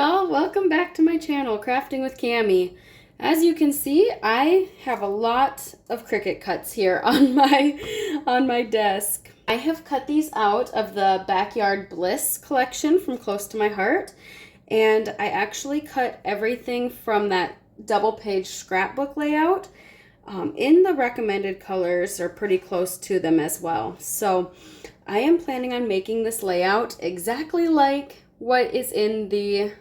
y'all, welcome back to my channel, Crafting with Cami. As you can see, I have a lot of Cricut cuts here on my desk. I have cut these out of the Backyard Bliss collection from Close to My Heart, and I actually cut everything from that double-page scrapbook layout in the recommended colors, or pretty close to them as well. So I am planning on making this layout exactly like what is in the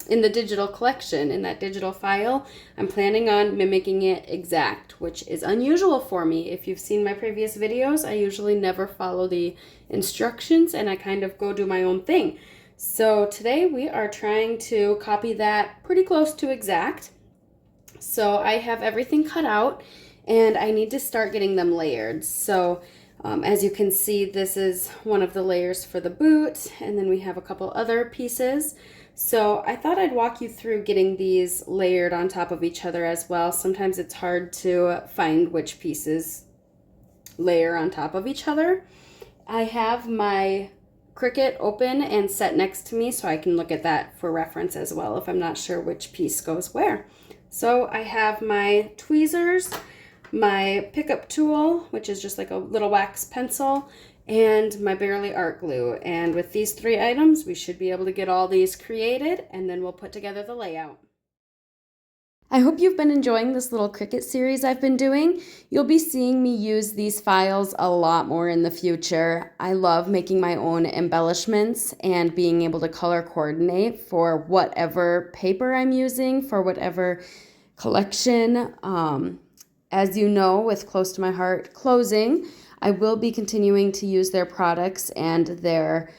digital collection, in that digital file. I'm planning on mimicking it exact, which is unusual for me. If you've seen my previous videos, I usually never follow the instructions and I kind of go do my own thing. So today we are trying to copy that pretty close to exact. So I have everything cut out and I need to start getting them layered. So as you can see, this is one of the layers for the boot, and then we have a couple other pieces. So I thought I'd walk you through getting these layered on top of each other as well. Sometimes it's hard to find which pieces layer on top of each other. I have my Cricut open and set next to me so I can look at that for reference as well if I'm not sure which piece goes where. So I have my tweezers, my pickup tool, which is just like a little wax pencil, and my Barely Art glue. And with these three items, we should be able to get all these created, and then we'll put together the layout. I hope you've been enjoying this little Cricut series I've been doing. You'll be seeing me use these files a lot more in the future. I love making my own embellishments and being able to color coordinate for whatever paper I'm using, for whatever collection. As you know, with Close to My Heart closing, I will be continuing to use their products and their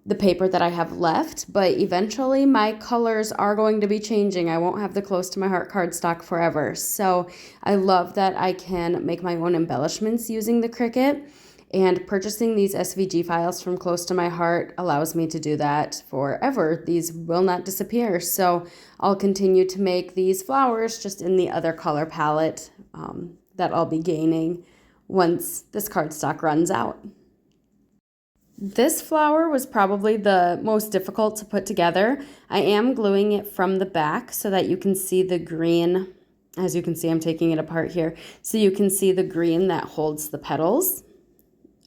the paper that I have left, but eventually my colors are going to be changing. I won't have the Close to My Heart cardstock forever. So I love that I can make my own embellishments using the Cricut, and purchasing these SVG files from Close to My Heart allows me to do that forever. These will not disappear. So I'll continue to make these flowers just in the other color palette that I'll be gaining once this cardstock runs out. This flower was probably the most difficult to put together. I am gluing it from the back so that you can see the green. As you can see, I'm taking it apart here. So you can see the green that holds the petals.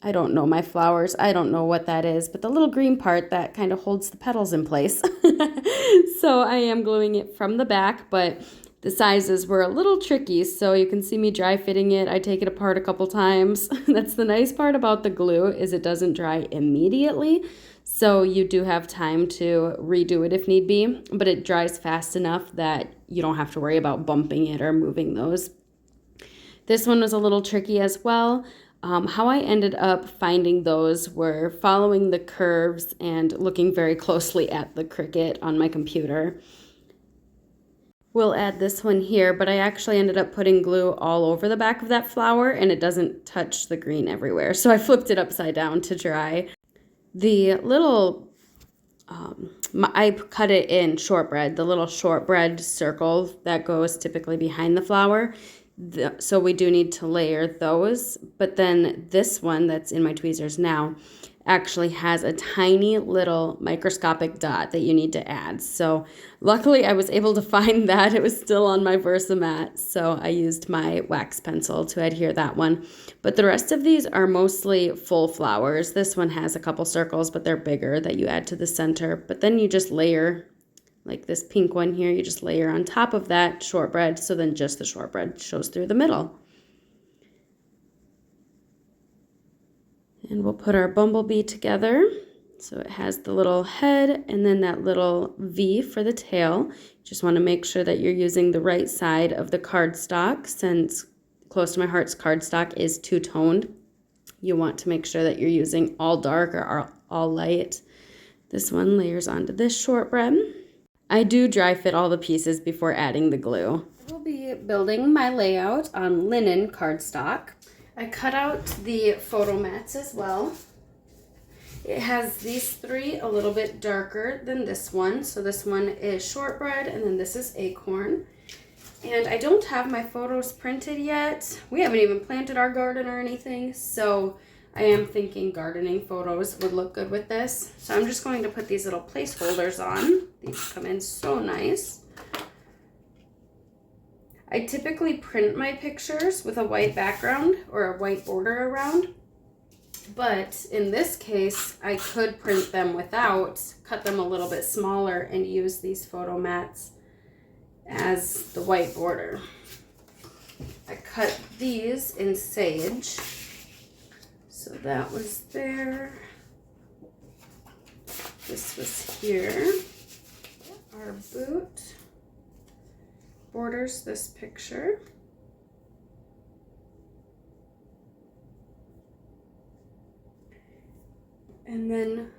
I don't know my flowers. I don't know what that is, but the little green part that kind of holds the petals in place. So I am gluing it from the back, but the sizes were a little tricky, so you can see me dry fitting it. I take it apart a couple times. That's the nice part about the glue, is it doesn't dry immediately, so you do have time to redo it if need be, but it dries fast enough that you don't have to worry about bumping it or moving those. This one was a little tricky as well. How I ended up finding those were following the curves and looking very closely at the Cricut on my computer. We'll add this one here, but I actually ended up putting glue all over the back of that flower and it doesn't touch the green everywhere. So I flipped it upside down to dry. The little, I cut it in shortbread, the little shortbread circle that goes typically behind the flower. So we do need to layer those, but then this one that's in my tweezers now actually has a tiny little microscopic dot that you need to add. So luckily I was able to find that. It was still on my Versamat, so I used my wax pencil to adhere that one. But the rest of these are mostly full flowers. This one has a couple circles, but they're bigger that you add to the center. But then you just layer, like this pink one here, you just layer on top of that shortbread, so then just the shortbread shows through the middle. And we'll put our bumblebee together. So it has the little head and then that little V for the tail. Just want to make sure that you're using the right side of the cardstock, since Close to My Heart's cardstock is two-toned. You want to make sure that you're using all dark or all light. This one layers onto this shortbread. I do dry fit all the pieces before adding the glue. I will be building my layout on linen cardstock. I cut out the photo mats as well. It has these three a little bit darker than this one. So this one is shortbread and then this is acorn. And I don't have my photos printed yet. We haven't even planted our garden or anything. So I am thinking gardening photos would look good with this. So I'm just going to put these little placeholders on. These come in so nice. I typically print my pictures with a white background or a white border around. But in this case, I could print them without, cut them a little bit smaller and use these photo mats as the white border. I cut these in sage. So that was there. This was here. Our boot borders this picture. And then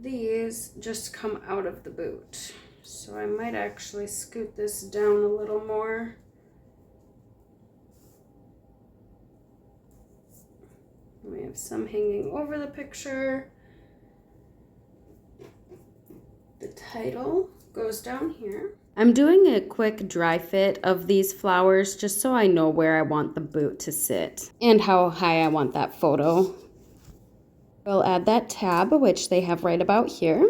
these just come out of the boot. So I might actually scoot this down a little more. We have some hanging over the picture. The title goes down here. I'm doing a quick dry fit of these flowers just so I know where I want the boot to sit and how high I want that photo. We'll add that tab, which they have right about here.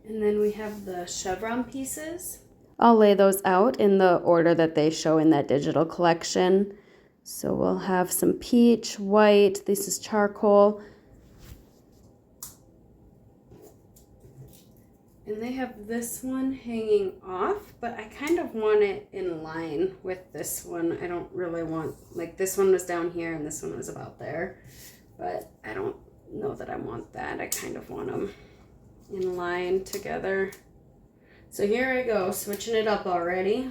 And then we have the chevron pieces. I'll lay those out in the order that they show in that digital collection. So we'll have some peach, white, this is charcoal. And they have this one hanging off, but I kind of want it in line with this one. I don't really want, like this one was down here and this one was about there. But I don't know that I want that. I kind of want them in line together. So here I go, switching it up already.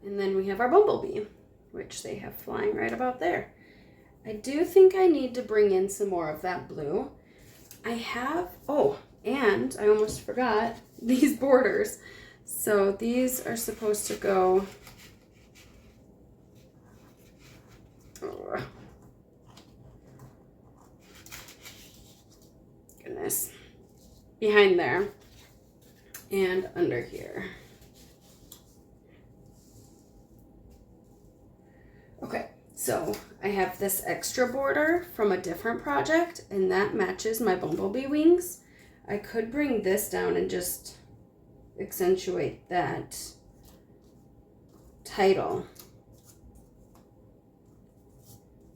And then we have our bumblebee, which they have flying right about there. I do think I need to bring in some more of that blue. I have, oh, and I almost forgot these borders. So these are supposed to go, oh, goodness, behind there and under here. Okay, so I have this extra border from a different project and that matches my bumblebee wings. I could bring this down and just accentuate that title.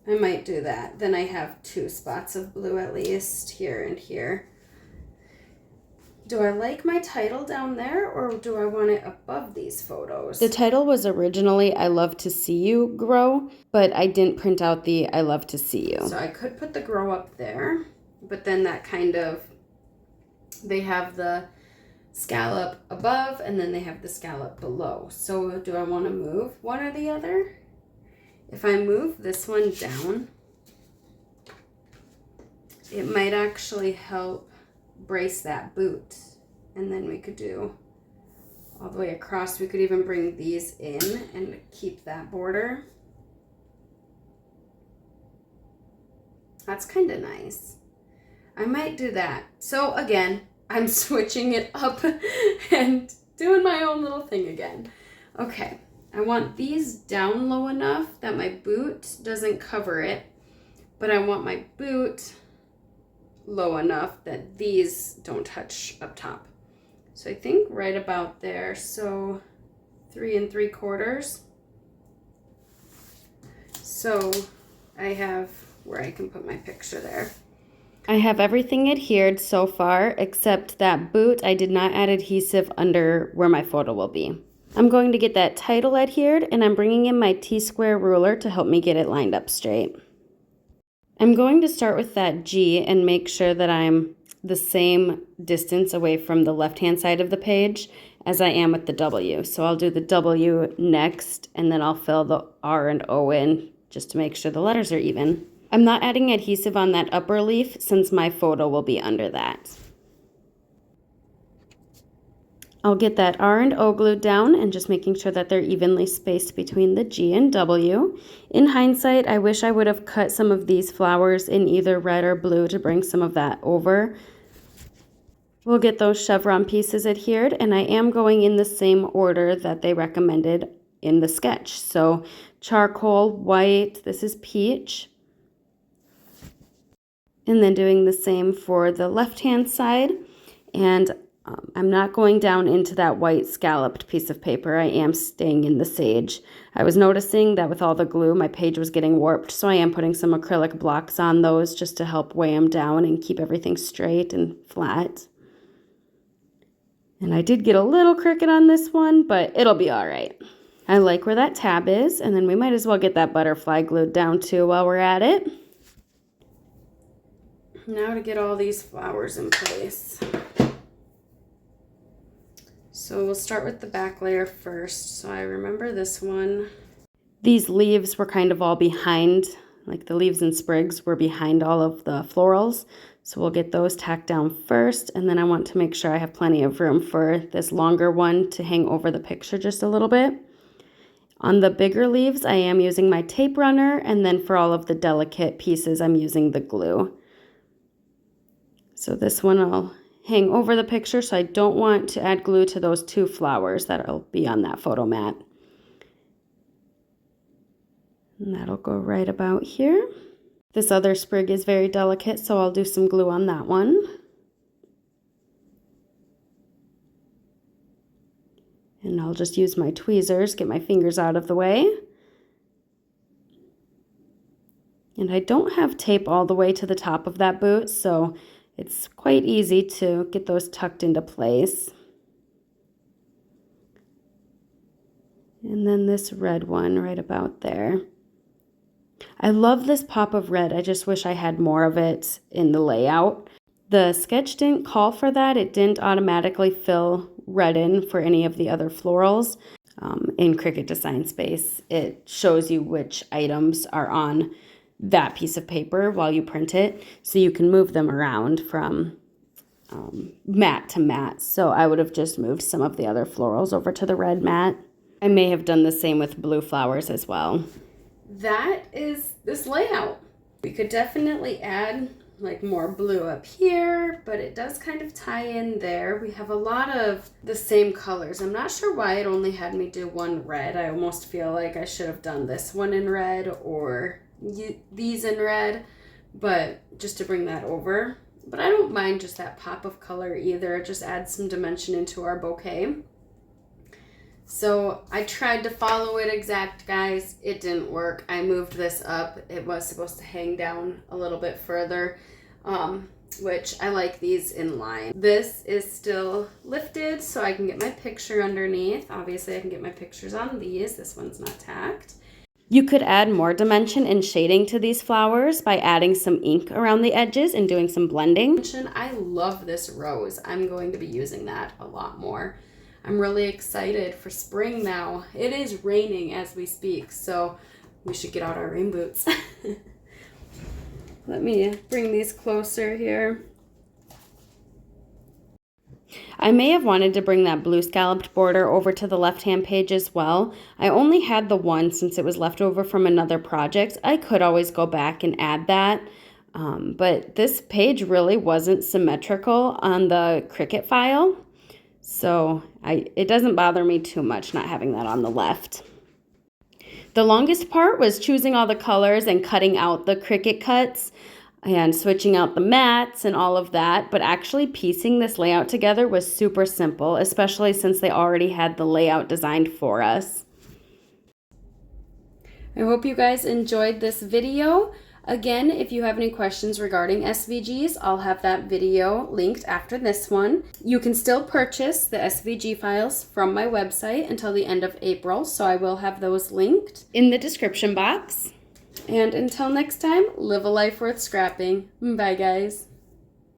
I might do that. Then I have 2 spots of blue at least, here and here. Do I like my title down there or do I want it above these photos? The title was originally I love to see you grow, but I didn't print out the I love to see you. So I could put the grow up there, but then that kind of, they have the scallop above and then they have the scallop below. So do I want to move one or the other? If I move this one down, it might actually help brace that boot. And then we could do all the way across. We could even bring these in and keep that border. That's kind of nice. I might do that. So again, I'm switching it up and doing my own little thing again. Okay, I want these down low enough that my boot doesn't cover it, but I want my boot low enough that these don't touch up top. So I think right about there. So 3 3/4. So I have where I can put my picture there. I have everything adhered so far except that boot. I did not add adhesive under where my photo will be. I'm going to get that title adhered and I'm bringing in my T-square ruler to help me get it lined up straight. I'm going to start with that G and make sure that I'm the same distance away from the left-hand side of the page as I am with the W. So I'll do the W next and then I'll fill the R and O in just to make sure the letters are even. I'm not adding adhesive on that upper leaf since my photo will be under that. I'll get that R and O glued down and just making sure that they're evenly spaced between the G and W. In hindsight, I wish I would have cut some of these flowers in either red or blue to bring some of that over. We'll get those chevron pieces adhered, and I am going in the same order that they recommended in the sketch. So charcoal, white, this is peach. And then doing the same for the left-hand side. And I'm not going down into that white scalloped piece of paper. I am staying in the sage. I was noticing that with all the glue, my page was getting warped, so I am putting some acrylic blocks on those just to help weigh them down and keep everything straight and flat. And I did get a little Cricut on this one, but it'll be all right. I like where that tab is, and then we might as well get that butterfly glued down too while we're at it. Now to get all these flowers in place. So we'll start with the back layer first. So I remember this one. These leaves were kind of all behind, like the leaves and sprigs were behind all of the florals. So we'll get those tacked down first, and then I want to make sure I have plenty of room for this longer one to hang over the picture just a little bit. On the bigger leaves, I am using my tape runner, and then for all of the delicate pieces, I'm using the glue. So this one I'll hang over the picture, so I don't want to add glue to those two flowers that'll be on that photo mat. And that'll go right about here. This other sprig is very delicate, so I'll do some glue on that one. And I'll just use my tweezers, get my fingers out of the way. And I don't have tape all the way to the top of that boot, so it's quite easy to get those tucked into place. And then this red one right about there. I love this pop of red. I just wish I had more of it in the layout. The sketch didn't call for that. It didn't automatically fill red in for any of the other florals. In Cricut Design Space, it shows you which items are on that piece of paper while you print it, so you can move them around from mat to mat. So I would have just moved some of the other florals over to the red mat. I may have done the same with blue flowers as well. That is this layout. We could definitely add like more blue up here, but it does kind of tie in there. We have a lot of the same colors. I'm not sure why it only had me do one red. I almost feel like I should have done this one in red or these in red, but just to bring that over. But I don't mind just that pop of color either. It just adds some dimension into our bouquet. So I tried to follow it exact, guys. It didn't work. I moved this up. It was supposed to hang down a little bit further, which I like these in line. This is still lifted so I can get my picture underneath. Obviously I can get my pictures on these. This one's not tacked. You could add more dimension and shading to these flowers by adding some ink around the edges and doing some blending. I love this rose. I'm going to be using that a lot more. I'm really excited for spring now. It is raining as we speak, so we should get out our rain boots. Let me bring these closer here. I may have wanted to bring that blue scalloped border over to the left-hand page as well. I only had the one since it was left over from another project. I could always go back and add that, but this page really wasn't symmetrical on the Cricut file, so it doesn't bother me too much not having that on the left. The longest part was choosing all the colors and cutting out the Cricut cuts and switching out the mats and all of that, but actually piecing this layout together was super simple, especially since they already had the layout designed for us. I hope you guys enjoyed this video. Again, if you have any questions regarding SVGs, I'll have that video linked after this one. You can still purchase the SVG files from my website until the end of April, so I will have those linked in the description box. And until next time, live a life worth scrapping. Bye, guys.